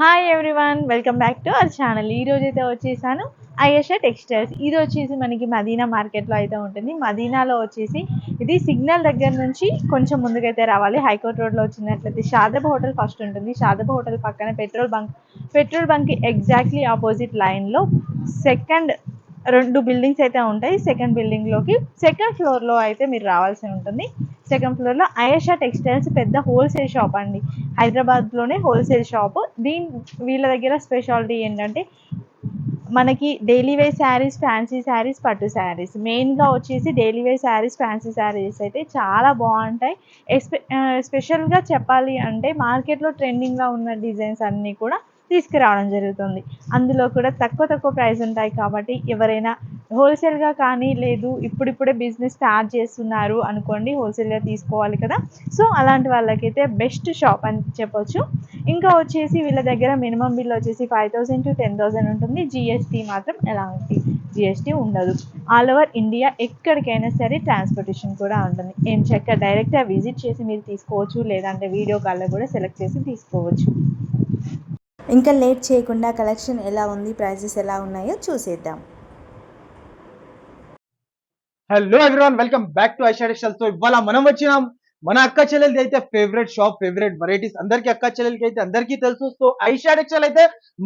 Hi everyone, welcome back to our channel. ఈ రోజు అయితే వచ్చేసాను అయేషా టెక్స్టైల్స్. ఇది వచ్చేసి మనకి మదీనా మార్కెట్లో అయితే ఉంటుంది. మదీనాలో వచ్చేసి ఇది సిగ్నల్ దగ్గర నుంచి కొంచెం ముందుకైతే రావాలి. హైకోర్ట్ రోడ్లో వచ్చినట్లయితే షాదబ్ హోటల్ ఫస్ట్ ఉంటుంది. షాదబ్ హోటల్ పక్కన పెట్రోల్ బంక్ ఎగ్జాక్ట్లీ ఆపోజిట్ లైన్లో సెకండ్ 2 బిల్డింగ్స్ అయితే ఉంటాయి. సెకండ్ బిల్డింగ్లోకి సెకండ్ ఫ్లోర్లో అయితే మీరు రావాల్సి ఉంటుంది. సెకండ్ ఫ్లోర్లో అయేషా టెక్స్టైల్స్ పెద్ద హోల్సేల్ షాప్ అండి. హైదరాబాద్లోనే హోల్సేల్ షాపు. వీళ్ళ దగ్గర స్పెషాలిటీ ఏంటంటే మనకి daily wear sarees, fancy sarees, పట్టు శారీస్, మెయిన్గా వచ్చేసి daily wear sarees, fancy sarees అయితే చాలా బాగుంటాయి. స్పెషల్గా చెప్పాలి అంటే మార్కెట్లో ట్రెండింగ్గా ఉన్న డిజైన్స్ అన్నీ కూడా తీసుకురావడం జరుగుతుంది. అందులో కూడా తక్కువ ప్రైస్ ఉంటాయి కాబట్టి ఎవరైనా హోల్సేల్గా కానీ లేదు ఇప్పుడిప్పుడే బిజినెస్ స్టార్ట్ చేస్తున్నారు అనుకోండి, హోల్సేల్గా తీసుకోవాలి కదా, సో అలాంటి వాళ్ళకైతే బెస్ట్ షాప్ అని చెప్పొచ్చు. ఇంకా వచ్చేసి వీళ్ళ దగ్గర మినిమం బిల్ వచ్చేసి 5,000 to 10,000 ఉంటుంది. జిఎస్టీ మాత్రం ఎలాంటి జిఎస్టీ ఉండదు. ఆల్ ఓవర్ ఇండియా ఎక్కడికైనా సరే ట్రాన్స్పోర్టేషన్ కూడా ఉంటుంది. ఏం చక్క డైరెక్ట్గా విజిట్ చేసి మీరు తీసుకోవచ్చు, లేదంటే వీడియో కాల్లో కూడా సెలెక్ట్ చేసి తీసుకోవచ్చు. ఇంకా లేట్ చేయకుండా కలెక్షన్ ఎలా ఉంది, ప్రైజెస్ ఎలా ఉన్నాయో చూసేద్దాం. Hello everyone, welcome back to Aisha textiles. So ఇవాళ మనం వచ్చినాం మన అక్క చెల్లెలది అయితే ఫేవరెట్ షాప్, ఫేవరెట్ వెరైటీస్ అందరికి అక్క చెల్లెలకి అయితే అందరికీ తెలుసు. సో ఐషా టెక్స్టైల్ అయితే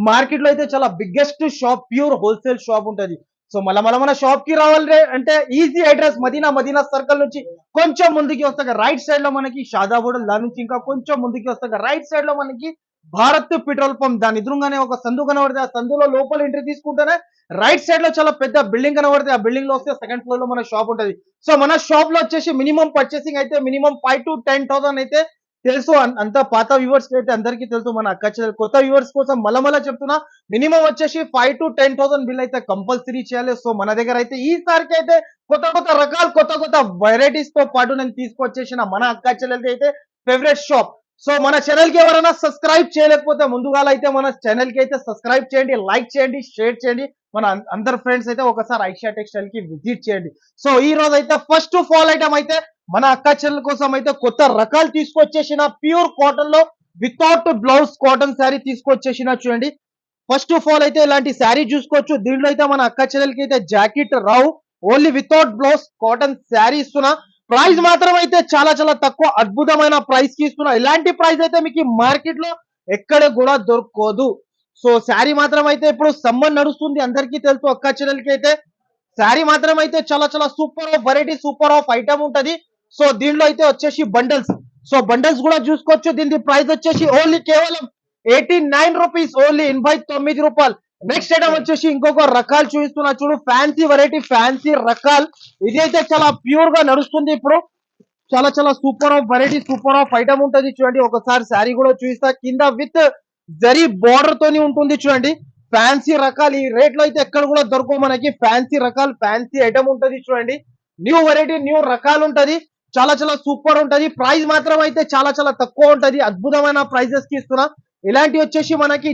మార్కెట్ లో అయితే చాలా biggest shop, pure wholesale shop ఉంటది. సో మన షాప్ కి రావాలి అంటే ఈజీ అడ్రస్ మదీనా సర్కిల్ నుంచి కొంచెం ముందుకి వస్తాక రైట్ సైడ్ లో మనకి షాదాబోడల్, దాని నుంచి ఇంకా కొంచెం ముందుకి వస్తాక రైట్ సైడ్ లో మనకి భారత్ పెట్రోల్ పంప్, దాని ఎదురుగానే ఒక సందు కనబడితే ఆ సందులో లోపల ఎంట్రీ తీసుకుంటేనే రైట్ సైడ్ లో చాలా పెద్ద బిల్డింగ్ కనబడితే ఆ బిల్డింగ్ లో వస్తే సెకండ్ ఫ్లోర్ లో మన షాప్ ఉంటుంది. సో మన షాప్ లో వచ్చేసి మినిమం పర్చేసింగ్ అయితే మినిమం 5 to 10,000 అయితే తెలుసు. అంత పాత వ్యూవర్స్ అయితే అందరికీ తెలుసు. మన అక్క కొత్త వ్యూవర్స్ కోసం మళ్ళా చెప్తున్నా, మినిమం వచ్చేసి 5 to 10,000 బిల్ అయితే కంపల్సరీ చేయాలి. సో మన దగ్గర అయితే ఈసారికి అయితే కొత్త రకాలు, కొత్త వెరైటీస్ తో పాటు నేను తీసుకొచ్చేసిన మన అక్క చెల్లెలది అయితే ఫేవరెట్ షాప్. సో మన ఛానల్ కి ఎవరైనా సబ్స్క్రైబ్ చేయలేకపోతే ముందుగా అయితే మన ఛానల్ కి అయితే సబ్స్క్రైబ్ చేయండి, లైక్ చేయండి, షేర్ చేయండి. మన అందరు ఫ్రెండ్స్ అయితే ఒకసారి ఐషా టెక్స్టైల్ కి విజిట్ చేయండి. సో ఈ రోజు అయితే ఫస్ట్ ఫాల్ ఐటమ్ అయితే మన అక్క చెల్లెల కోసం అయితే కొత్త రకాలు తీసుకొచ్చేసిన ప్యూర్ కాటన్ లో వితౌట్ బ్లౌజ్ కాటన్ శారీ తీసుకొచ్చేసిన. చూడండి, ఫస్ట్ ఆఫ్ ఆల్ అయితే ఇలాంటి శారీ చూసుకోవచ్చు. దీంట్లో అయితే మన అక్క చెల్లెలకి అయితే జాకెట్ రావు, only without blouse cotton sari ఇస్తున్నా. ప్రైస్ మాత్రం అయితే చాలా తక్కువ, అద్భుతమైన ప్రైస్ కి ఇస్తున్నా. ఇలాంటి ప్రైస్ అయితే మీకు మార్కెట్ లో ఎక్కడ కూడా దొరకదు. సో శారీ మాత్రం అయితే ఇప్పుడు సమ్మర్ నడుస్తుంది, అందరికీ తెలుసు. అక్క చెల్లెలకి అయితే శారీ మాత్రం అయితే చాలా super of variety, super of item ఉంటది. సో దీంట్లో అయితే వచ్చేసి బండల్స్, సో బండల్స్ కూడా చూసుకోవచ్చు. దీని ప్రైస్ వచ్చేసి ఓన్లీ కేవలం 89 రూపీస్, ఓన్లీ 89 రూపాయలు. నెక్స్ట్ ఐటమ్ వచ్చేసి ఇంకొక రకాలు చూపిస్తున్నా చూడు, ఫ్యాన్సీ వెరైటీ, ఫ్యాన్సీ రకాలు. ఇది అయితే చాలా ప్యూర్ గా నడుస్తుంది ఇప్పుడు. చాలా super of variety, super of item ఉంటది. చూడండి, ఒకసారి శారీ కూడా చూపిస్తా. కింద విత్ జరీ బార్డర్ తోని ఉంటుంది. చూడండి, ఫ్యాన్సీ రకాలు ఈ రేట్ లో అయితే ఎక్కడ కూడా దొరకవు మనకి. ఫ్యాన్సీ రకాలు, ఫ్యాన్సీ ఐటమ్ ఉంటది. చూడండి, న్యూ వెరైటీ, న్యూ రకాలు ఉంటది. చాలా సూపర్ ఉంటది. ప్రైస్ మాత్రం అయితే చాలా తక్కువ ఉంటది. అద్భుతమైన ప్రైజెస్ కి ఇస్తున్నా. ఇలాంటి వచ్చేసి మనకి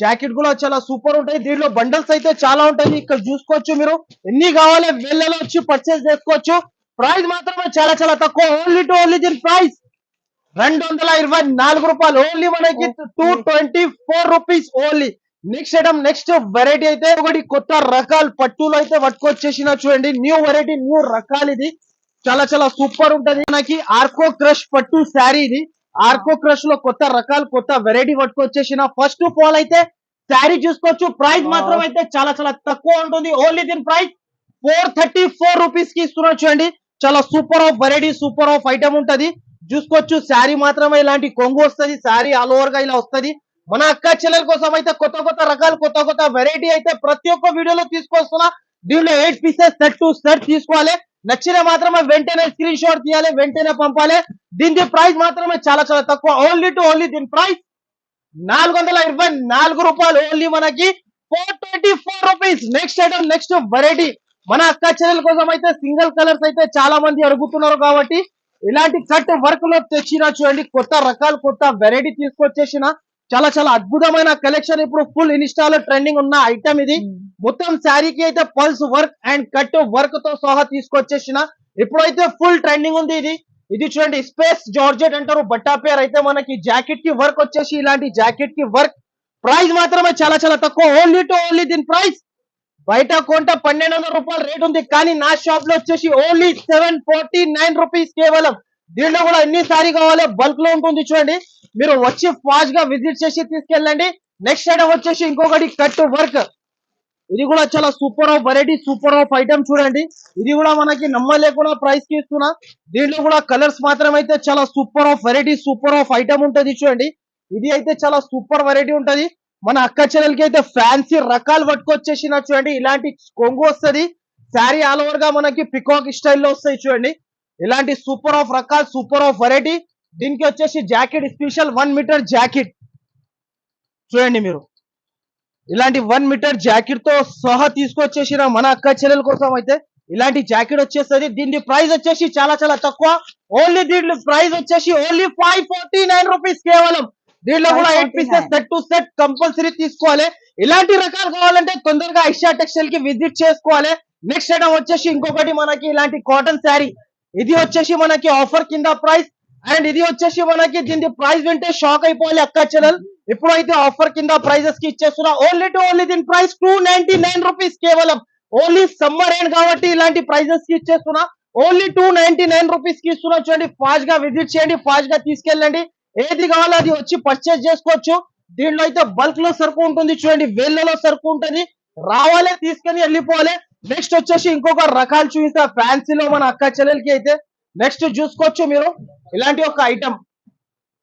జాకెట్ కూడా చాలా సూపర్ ఉంటాయి. దీంట్లో బండల్స్ అయితే చాలా ఉంటాయి. ఇక్కడ చూసుకోవచ్చు మీరు, ఎన్ని కావాలి వెళ్ళలో వచ్చి పర్చేస్ చేసుకోవచ్చు. ప్రైస్ మాత్రమే చాలా తక్కువ, ఓన్లీ దీని ప్రైస్ 224 రూపాయలు, ఓన్లీ మనకి 224 rupees only. Next item, next variety అయితే ఒకటి కొత్త రకాలు పట్టులో అయితే పట్టుకొచ్చేసిన. చూడండి, న్యూ వెరైటీ, న్యూ రకాలు. ఇది చాలా సూపర్ ఉంటది. మనకి ఆర్కో క్రష్ పట్టు శారీ. ఇది ఆర్కో క్రష్ లో కొత్త రకాలు, కొత్త వెరైటీ పట్టుకొచ్చేసిన. ఫస్ట్ ఆఫ్ ఆల్ అయితే శారీ చూసుకోవచ్చు. ప్రైస్ మాత్రం అయితే చాలా తక్కువ ఉంటుంది. ఓన్లీ దీని ప్రైస్ 434 రూపీస్ కి ఇస్తున్నారు. చూడండి, చాలా super of variety, super of item ఉంటది. చూసుకోవచ్చు, శారీ మాత్రమే ఇలాంటి కొంగు వస్తుంది. శారీ ఆల్ ఓవర్ గా ఇలా వస్తుంది. మన అక్క చెల్లెల కోసం అయితే కొత్త రకాలు, కొత్త వెరైటీ అయితే ప్రతి ఒక్క వీడియోలో తీసుకొస్తున్నా. దీనిలో 8 పీసెస్ సెట్ టు సెట్ తీసుకోవాలి. నచ్చిన మాత్రమే వెంటనే స్క్రీన్ షాట్ తీయాలి, వెంటనే పంపాలి. దీని ప్రైస్ మాత్రమే చాలా తక్కువ, ఓన్లీ దీని ప్రైస్ 424 రూపాయలు, ఓన్లీ మనకి 424 rupees. Next item, next variety మన అక్క చెల్లెల కోసం అయితే సింగిల్ కలర్స్ అయితే చాలా మంది అడుగుతున్నారు కాబట్టి ఇలాంటి కట్ వర్క్ లో తెచ్చిన. చూడండి, కొత్త రకాలు, కొత్త వెరైటీ తీసుకొచ్చేసిన. చాలా అద్భుతమైన కలెక్షన్. ఇప్పుడు ఫుల్ ఇన్స్టాలో ట్రెండింగ్ ఉన్న ఐటమ్ ఇది. మొత్తం శారీకి అయితే pulse work and cut work తో సహా తీసుకొచ్చేసిన. ఇప్పుడైతే ఫుల్ ట్రెండింగ్ ఉంది ఇది. ఇది చూడండి స్పేస్ జార్జెట్ అంటారు బట్టా పేరు. అయితే మనకి జాకెట్ కి వర్క్ వచ్చేసి ఇలాంటి జాకెట్ కి వర్క్. ప్రైస్ మాత్రమే చాలా చాలా తక్కువ. ఓన్లీ టు ఓన్లీ దీని ప్రైస్ బయట కొంట 1200 రూపాయలు రేట్ ఉంది, కానీ నా షాప్ లో వచ్చేసి ఓన్లీ 749 రూపీస్ కేవలం. దీంట్లో కూడా ఎన్ని సారీ కావాలి బల్క్ లో ఉంటుంది చూడండి. మీరు వచ్చి ఫాస్ట్ గా విజిట్ చేసి తీసుకెళ్ళండి. నెక్స్ట్ ఐటమ్ వచ్చేసి ఇంకొకటి కట్ వర్క్. ఇది కూడా చాలా super of variety, super of item చూడండి. ఇది కూడా మనకి నమ్మలేకుండా ప్రైస్ కి ఇస్తున్నా. దీంట్లో కూడా కలర్స్ మాత్రం అయితే చాలా super of variety, super of item ఉంటది చూడండి. ఇది అయితే చాలా సూపర్ వెరైటీ ఉంటది. మన అక్క చెల్లెలకి అయితే ఫ్యాన్సీ రకాలు పట్టుకొచ్చేసిన చూడండి. ఇలాంటి కొంగు వస్తుంది, శారీ ఆల్ ఓవర్ గా మనకి పికాక్ స్టైల్లో వస్తాయి చూడండి. ఇలాంటి సూపర్ ఆఫ్ రకాలు, సూపర్ ఆఫ్ వెరైటీ. దీనికి వచ్చేసి జాకెట్ స్పెషల్ 1 మీటర్ జాకెట్ చూడండి. మీరు ఇలాంటి 1 మీటర్ జాకెట్ తో సహా తీసుకొచ్చేసిన మన అక్క చెల్లెల కోసం అయితే ఇలాంటి జాకెట్ వచ్చేస్తుంది. దీని ప్రైస్ వచ్చేసి చాలా చాలా తక్కువ. ఓన్లీ దీంట్లో ప్రైస్ వచ్చేసి ఓన్లీ 549 రూపీస్ కేవలం. దీంట్లో కూడా 8 pieces set to set compulsory తీసుకోవాలి. ఇలాంటి రకాలు కావాలంటే తొందరగా ఐషా టెక్స్టైల్ కి విజిట్ చేసుకోవాలి. నెక్స్ట్ ఐటమ్ వచ్చేసి ఇంకొకటి మనకి ఇలాంటి కాటన్ శారీ. ఇది వచ్చేసి మనకి ఆఫర్ కింద ప్రైస్, అండ్ ఇది వచ్చేసి మనకి దీని ప్రైస్ వింటే షాక్ అయిపోవాలి అక్క చెల్లెలు. ఇప్పుడైతే ఆఫర్ కింద ప్రైజెస్ కి ఇచ్చేస్తున్నా. ఓన్లీ టు ఓన్లీ దీని ప్రైస్ 299 రూపీస్ కేవలం. ఓన్లీ సమ్మర్ ఎండ్ కాబట్టి ఇలాంటి ప్రైజెస్ కి ఇచ్చేస్తున్నా. ఓన్లీ 299 రూపీస్ కి ఇస్తున్నా చూడండి. ఫాస్ట్ గా విజిట్ చేయండి, ఫాస్ట్ గా తీసుకెళ్ళండి. ఏది కావాలో అది వచ్చి పర్చేజ్ చేసుకోవచ్చు. దీంట్లో అయితే బల్క్ లో సరుకు ఉంటుంది చూడండి, వేళ్ళలో సరుకు ఉంటుంది. రావాలి, తీసుకొని వెళ్ళిపోవాలి. నెక్స్ట్ వచ్చేసి ఇంకొక రకాలు చూపిస్తా ఫ్యాన్సీలో మన అక్క చెల్లెలకి అయితే. నెక్స్ట్ చూసుకోవచ్చు మీరు ఇలాంటి ఒక ఐటమ్,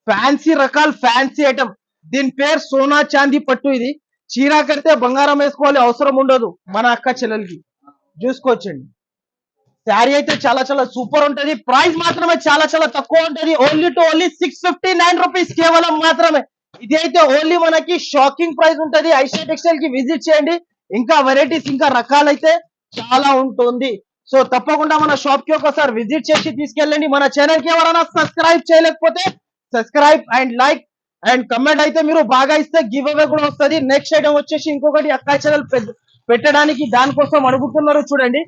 ఫ్యాన్సీ రకాలు, ఫ్యాన్సీ ఐటమ్. దీని పేరు సోనా చాందీ పట్టు. ఇది చీర కడితే బంగారం వేసుకోవాలి అవసరం ఉండదు మన అక్క చెల్లెలకి. చూసుకోవచ్చండి. శారీ అయితే చాలా చాలా సూపర్ ఉంటది. ప్రైస్ మాత్రమే చాలా చాలా తక్కువ ఉంటది. ఓన్లీ టు ఓన్లీ 659 రూపీస్ కేవలం మాత్రమే. ఇది అయితే ఓన్లీ మనకి షాకింగ్ ప్రైస్ ఉంటది. ఐషా టెక్స్టైల్ కి విజిట్ చేయండి. ఇంకా వెరైటీస్, ఇంకా రకాలైతే చాలా ఉంటుంది. సో తప్పకుండా మన షాప్ కి ఒకసారి విజిట్ చేసి తీసుకెళ్ళండి. మన ఛానల్ కి ఎవరైనా సబ్స్క్రైబ్ చేయలేకపోతే subscribe and like and comment అయితే మీరు బాగా ఇస్తే గివ్ అవే కూడా వస్తుంది. నెక్స్ట్ ఐటమ్ వచ్చేసి ఇంకొకటి అక్క ఛానల్ పెట్టడానికి దానికోసం అడుగుతున్నారు చూడండి.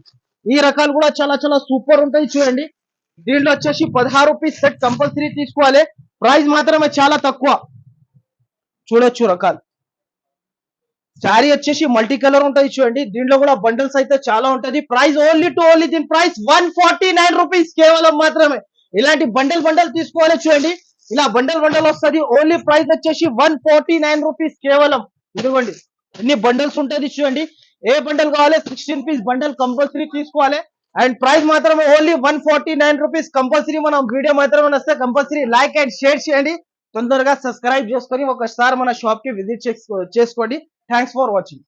ఈ రకాలు కూడా చాలా చాలా సూపర్ ఉంటాయి చూడండి. దీంట్లో వచ్చేసి 16 రూపీస్ సెట్ కంపల్సరీ తీసుకోవాలి. ప్రైస్ మాత్రమే చాలా తక్కువ. చూడొచ్చు రకాలు. శారీ వచ్చేసి మల్టీ కలర్ ఉంటుంది చూడండి. దీంట్లో కూడా బండిల్స్ అయితే చాలా ఉంటది. ప్రైస్ ఓన్లీ టు ఓన్లీ దీని ప్రైస్ 149 రూపీస్ కేవలం మాత్రమే. ఇలాంటి బండల్ బండల్ తీసుకోవాలి చూడండి. ఇలా బండల్ బండల్ వస్తుంది. ఓన్లీ ప్రైస్ వచ్చేసి 149 రూపీస్ కేవలం. ఇదిగోండి ఎన్ని బండల్స్ ఉంటుంది చూడండి. ఏ బండల్ కావాలి 16 పీస్ బండల్ కంపల్సరీ తీసుకోవాలి. అండ్ ప్రైస్ మాత్రమే ఓన్లీ 149 రూపీస్. కంపల్సరీ మనం వీడియో మాత్రమే వస్తే కంపల్సరీ లైక్ అండ్ షేర్ చేయండి. తొందరగా సబ్స్క్రైబ్ చేసుకొని ఒకసారి మన షాప్ కి విజిట్ చేసుకోండి. Thanks for watching.